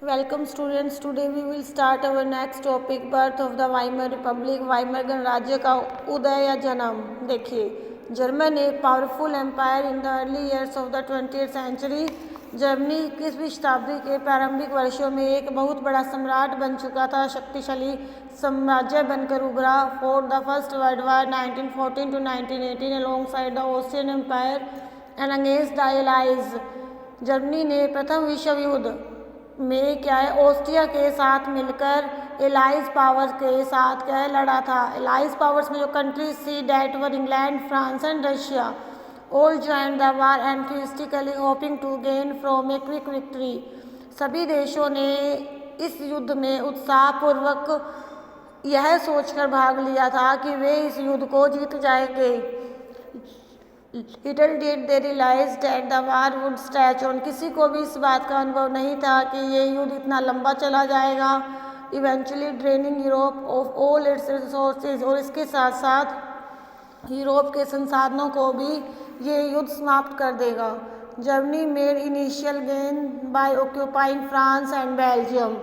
Welcome students. Today we will start our next topic, birth of the Weimar Republic. Weimar गणराज्य का उदय या जन्म। देखिए, German a powerful empire in the early years of the 20th century. Germany 21वीं शताब्दी के प्रारंभिक वर्षों में एक बहुत बड़ा सम्राट बन चुका था, शक्तिशाली साम्राज्य बनकर उभरा। For the first world war 1914 to 1918 alongside the Austrian empire and against the allies. Germany ने प्रथम विश्व युद्ध में क्या है ऑस्ट्रिया के साथ मिलकर एलाइज पावर्स के साथ क्या है लड़ा था। एलाइज पावर्स में जो कंट्रीज थी that were England, France and Russia all joined the war enthusiastically hoping to gain from a quick victory. सभी देशों ने इस युद्ध में उत्साहपूर्वक यह सोचकर भाग लिया था कि वे इस युद्ध को जीत जाएंगे। Little did they realise that the war would stretch on. किसी को भी इस बात का अनुभव नहीं था कि ये युद्ध इतना लंबा चला जाएगा। Eventually draining Europe of all it's resources, और इसके साथ साथ यूरोप के संसाधनों को भी ये युद्ध समाप्त कर देगा। Germany made initial gain by occupying France and Belgium.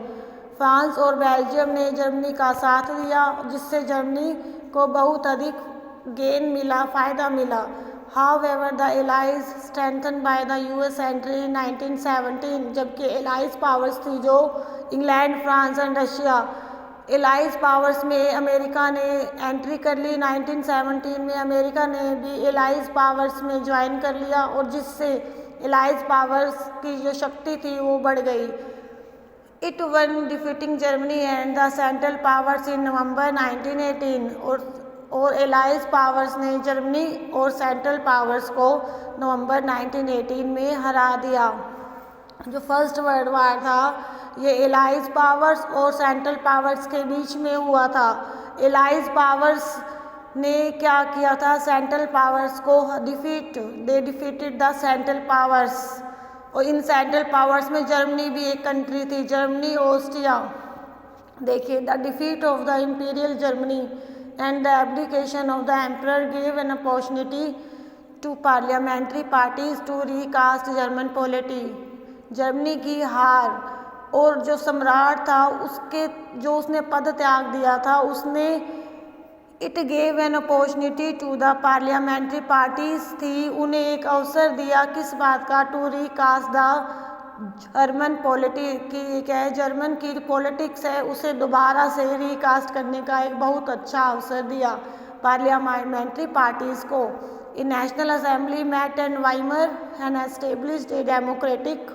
France और बेल्जियम ने जर्मनी का साथ दिया, जिससे जर्मनी को बहुत अधिक गेन मिला, फ़ायदा मिला। However, the Allies strengthened by the US entry in 1917, जबकि एलाइज पावर्स थी जो England, France and Russia. Allies powers में अमेरिका ने एंट्री कर ली 1917 में। अमेरिका ने भी एलाइज पावर्स में ज्वाइन कर लिया, और जिससे एलाइज पावर्स की जो शक्ति थी वो बढ़ गई। It won defeating Germany and the central powers in November 1918, और एलाइज पावर्स ने जर्मनी और सेंट्रल पावर्स को नवंबर 1918 में हरा दिया। जो फर्स्ट वर्ल्ड वार था ये एलाइज पावर्स और सेंट्रल पावर्स के बीच में हुआ था। एलाइज पावर्स ने क्या किया था, सेंट्रल पावर्स को they defeated the central powers. और इन सेंट्रल पावर्स में जर्मनी भी एक कंट्री थी, जर्मनी, ऑस्ट्रिया। देखिए, the defeat of the imperial Germany and the abdication of the emperor gave an opportunity to parliamentary parties to recast German polity। Germany की हार और जो सम्राट था उसने पद त्याग दिया था, उसने it gave an opportunity to the parliamentary parties थी, उन्हें एक अवसर दिया किस बात का, to recast the German polity की क्या है, जर्मन की पॉलिटिक्स है उसे दोबारा से रिकास्ट करने का एक बहुत अच्छा अवसर दिया पार्लियामेंट्री पार्टीज को। In national assembly met and Weimar and established a democratic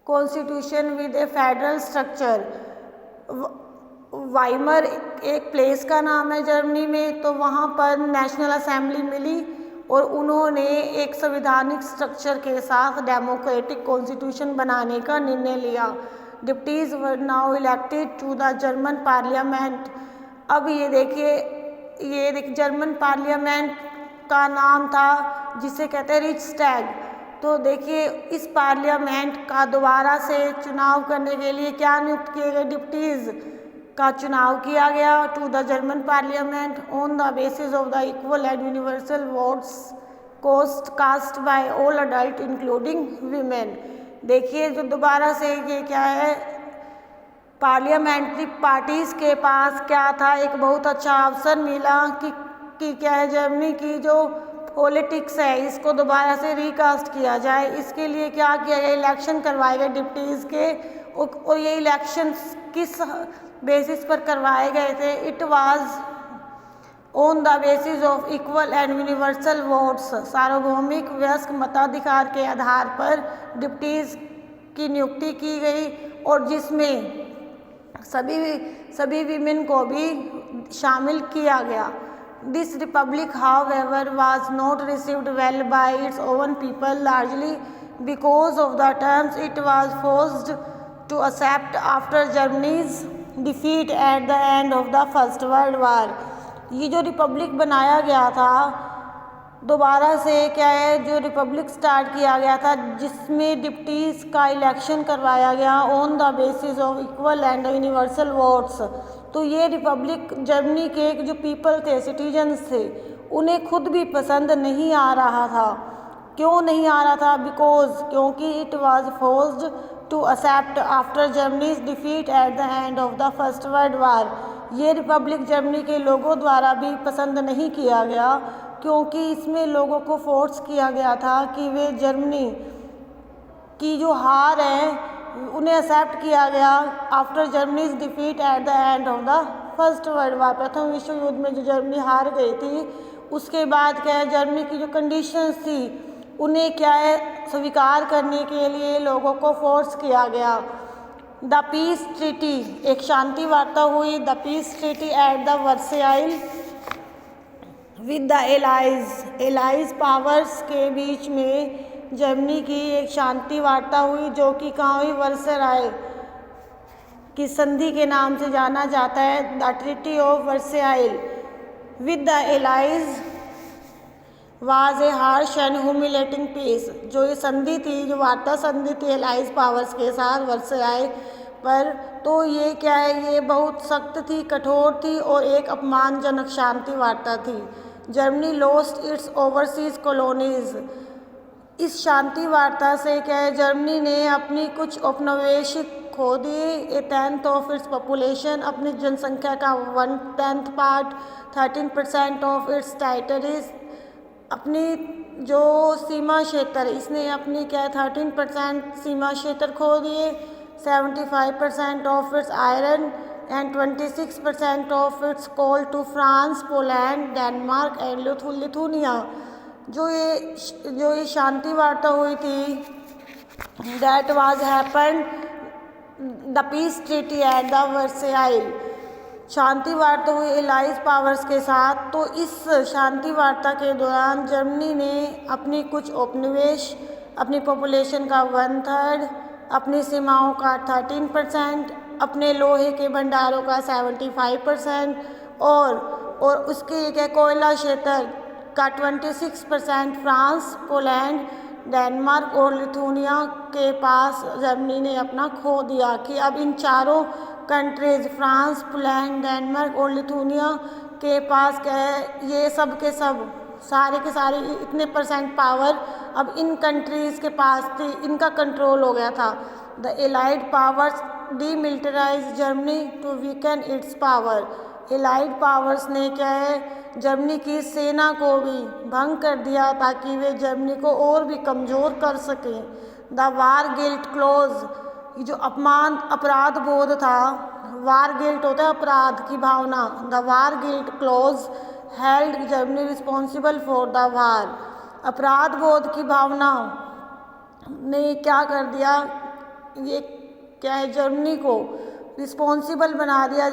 constitution with a federal structure. Weimar एक प्लेस का नाम है जर्मनी में, तो वहाँ पर नेशनल असेंबली मिली और उन्होंने एक संवैधानिक स्ट्रक्चर के साथ डेमोक्रेटिक कॉन्स्टिट्यूशन बनाने का निर्णय लिया। Deputies were now elected to the German parliament. अब ये देखिए जर्मन पार्लियामेंट का नाम था जिसे कहते हैं रिचस्टैग। तो देखिए, इस पार्लियामेंट का दोबारा से चुनाव करने के लिए क्या नियुक्त किए गए, डिप्टीज का चुनाव किया गया to the German parliament on the basis of the equal and universal votes cast by all adult including women. देखिए, जो दोबारा से ये क्या है, पार्लियामेंट्री पार्टीज के पास क्या था, एक बहुत अच्छा अवसर मिला कि क्या है, जर्मनी की जो पॉलिटिक्स है इसको दोबारा से रिकास्ट किया जाए। इसके लिए क्या किया गया, इलेक्शन करवाए गए डिप्टीज के, और ये इलेक्शन किस बेसिस पर करवाए गए थे, it was on the basis of equal and universal votes. सार्वभौमिक वयस्क मताधिकार के आधार पर डिप्टीज की नियुक्ति की गई, और जिसमें सभी विमेन को भी शामिल किया गया। This republic however was not received well by its own people, largely because of the terms it was forced to accept after Germany's defeat at the end of the first world war. ये जो Republic बनाया गया था दोबारा से क्या है, जो रिपब्लिक स्टार्ट किया गया था जिसमें डिप्टीज का इलेक्शन करवाया गया on the basis of equal and universal votes. तो ये रिपब्लिक जर्मनी के जो पीपल थे, सिटीजन्स थे, उन्हें खुद भी पसंद नहीं आ रहा था। क्यों नहीं आ रहा था? बिकॉज क्योंकि it was forced to accept after Germany's defeat at the end of the first world war. ये रिपब्लिक जर्मनी के लोगों द्वारा भी पसंद नहीं किया गया, क्योंकि इसमें लोगों को फोर्स किया गया था कि वे जर्मनी की जो हार है उन्हें एक्सेप्ट किया गया after Germany's defeat at the end of the first world वार। प्रथम विश्व युद्ध में जो जर्मनी हार गई थी, उसके बाद क्या है, जर्मनी की जो कंडीशंस थी उन्हें क्या है स्वीकार करने के लिए लोगों को फोर्स किया गया। द पीस ट्रीटी, एक शांति वार्ता हुई, the peace treaty at the Versailles with the allies powers के बीच में जर्मनी की एक शांति वार्ता हुई, जो कि कहाँ हुई? वर्साइल की संधि के नाम से जाना जाता है, the treaty of Versailles with the allies was a harsh and humiliating peace. जो ये संधि थी, जो वार्ता संधि थी एलाइज पावर्स के साथ वर्साइल पर, तो ये क्या है, ये बहुत सख्त थी, कठोर थी और एक अपमानजनक शांति वार्ता थी। Germany lost its overseas colonies. इस शांति वार्ता से क्या है, जर्मनी ने अपनी कुछ औपनिवेशिक खो दिए। ए टेंथ ऑफ इट्स पॉपुलेशन, अपनी जनसंख्या का 1/10 पार्ट, 13% ऑफ इट्स टेरिटरीज, अपनी जो सीमा क्षेत्र, इसने अपनी क्या 13% सीमा क्षेत्र खो दिए, 75% of its iron and 26% of its coal to France, Poland, Denmark and Lithuania. जो ये शांति वार्ता हुई थी, that was happen the peace treaty at the Versailles. शांति वार्ता हुई एलाइज पावर्स के साथ। तो इस शांति वार्ता के दौरान जर्मनी ने अपनी कुछ उपनिवेश, अपनी पॉपुलेशन का 1/3, अपनी सीमाओं का 13%, अपने लोहे के भंडारों का 75% और उसके क्या कोयला क्षेत्र का 26% फ्रांस, पोलैंड, डेनमार्क और लिथुनिया के पास जर्मनी ने अपना खो दिया। कि अब इन चारों कंट्रीज, फ्रांस, पोलैंड, डेनमार्क और लिथुनिया के पास क्या है, ये सब के सब सारे के सारे इतने परसेंट पावर अब इन कंट्रीज़ के पास थी, इनका कंट्रोल हो गया था। The allied powers demilitarise Germany to weaken its power. Allied powers ने क्या है, जर्मनी की सेना को भी भंग कर दिया ताकि वे जर्मनी को और भी कमज़ोर कर सकें। द वार गिल्ट क्लोज, जो अपराध बोध था, वार गिल्ट होता है अपराध की भावना, the war guilt clause held Germany responsible for the war. अपराध बोध की भावना ने क्या कर दिया, ये क्या है, जर्मनी को रिस्पॉन्सिबल बना दिया,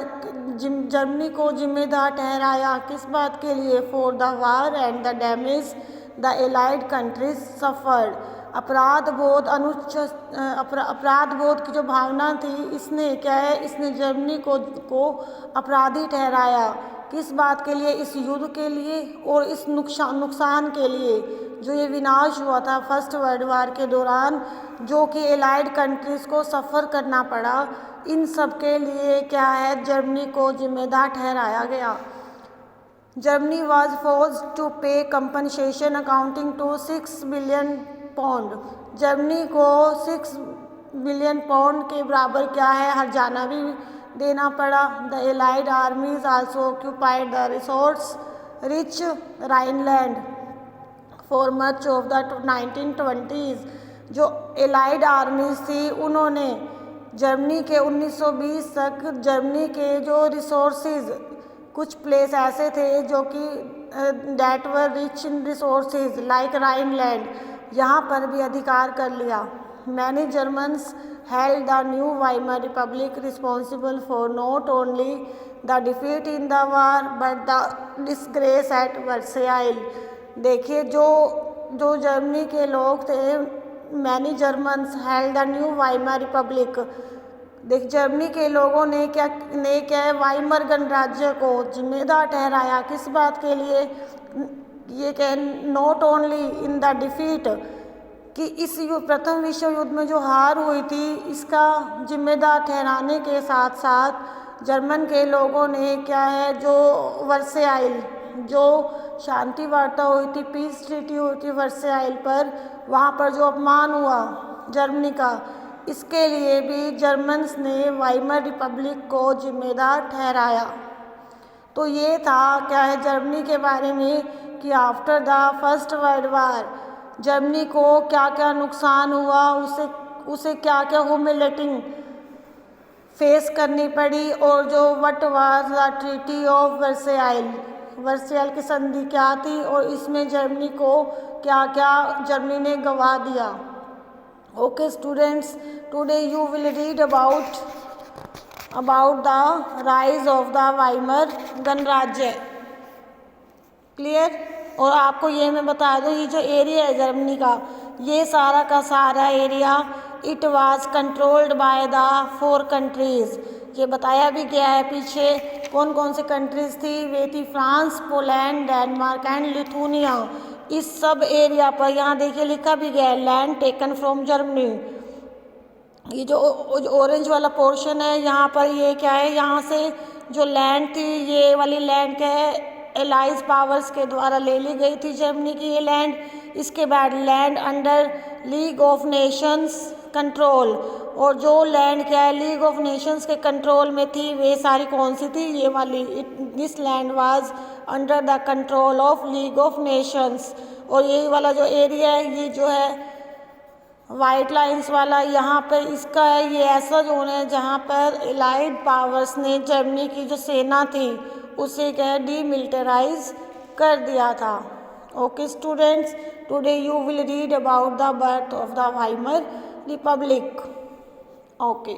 जर्मनी को जिम्मेदार ठहराया। किस बात के लिए? For the war and the damage the allied countries suffered. अपराध बोध की जो भावना थी, इसने क्या है, इसने जर्मनी को अपराधी ठहराया। किस बात के लिए? इस युद्ध के लिए और इस नुकसान के लिए जो ये विनाश हुआ था फर्स्ट वर्ल्ड वार के दौरान, जो कि एलाइड कंट्रीज़ को सफ़र करना पड़ा। इन सब के लिए क्या है, जर्मनी को जिम्मेदार ठहराया गया। Germany was forced to pay compensation accounting to 6 billion pound. Germany को 6 बिलियन पाउंड के बराबर क्या है, हर्जाना भी देना पड़ा। The allied आर्मीज also occupied the resource rich Rhineland for much of the 1920s। जो एलाइड आर्मीज थी, उन्होंने जर्मनी के 1920 तक जर्मनी के जो रिसोर्सेज, कुछ प्लेस ऐसे थे जो कि that were rich in resources like Rhineland, यहाँ पर भी अधिकार कर लिया। Many Germans held the new Weimar Republic responsible for not only the defeat in the war but the disgrace at Versailles। देखिए, जो जर्मनी के लोग थे, many Germans held the new Weimar Republic. देख, जर्मनी के लोगों ने क्या है, वाइमर गणराज्य को जिम्मेदार ठहराया। किस बात के लिए? ये क्या, not only in the defeat, कि इस प्रथम विश्व युद्ध में जो हार हुई थी, इसका जिम्मेदार ठहराने के साथ साथ जर्मन के लोगों ने क्या है, जो वर्साइल जो शांति वार्ता हुई थी, पीस ट्रीटी हुई थी वर्साइल पर, वहाँ पर जो अपमान हुआ जर्मनी का, इसके लिए भी जर्मन्स ने वाइमर रिपब्लिक को जिम्मेदार ठहराया। तो ये था क्या है जर्मनी के बारे में कि after the first world war Germany को क्या क्या नुकसान हुआ, उसे क्या क्या ह्यूमिलेटिंग फेस करनी पड़ी, और जो what was the treaty of Versailles की संधि क्या थी, और इसमें जर्मनी को क्या क्या जर्मनी ने गंवा दिया। Okay students, today you will read about the rise of the Weimar गणराज्य। क्लियर। और आपको ये मैं बता दूँ, ये जो एरिया है जर्मनी का, ये सारा का सारा area it was controlled by the 4 countries. ये बताया भी गया है पीछे कौन कौन सी कंट्रीज़ थी, वे थी France, Poland, Denmark and Lithuania. इस सब एरिया पर यहाँ देखिए लिखा भी गया है लैंड टेकन फ्रॉम जर्मनी। ये जो ऑरेंज वाला पोर्शन है यहाँ पर, ये क्या है, यहाँ से जो लैंड थी, ये वाली लैंड क्या है, एलाइज पावर्स के द्वारा ले ली गई थी जर्मनी की ये लैंड। इसके बाद land under league of Nations control, और जो लैंड क्या है लीग ऑफ नेशंस के कंट्रोल में थी, वे सारी कौन सी थी, ये वाली, this land was under the control of league of Nations. और ये वाला जो एरिया है, ये जो है वाइट लाइंस वाला, यहाँ पर इसका है, ये ऐसा जोन है जहाँ पर एलाइड पावर्स ने जर्मनी की जो सेना थी उसे क्या है डीमिलिटराइज कर दिया था। Okay students, today you will read about the birth of the Weimar Republic. Okay.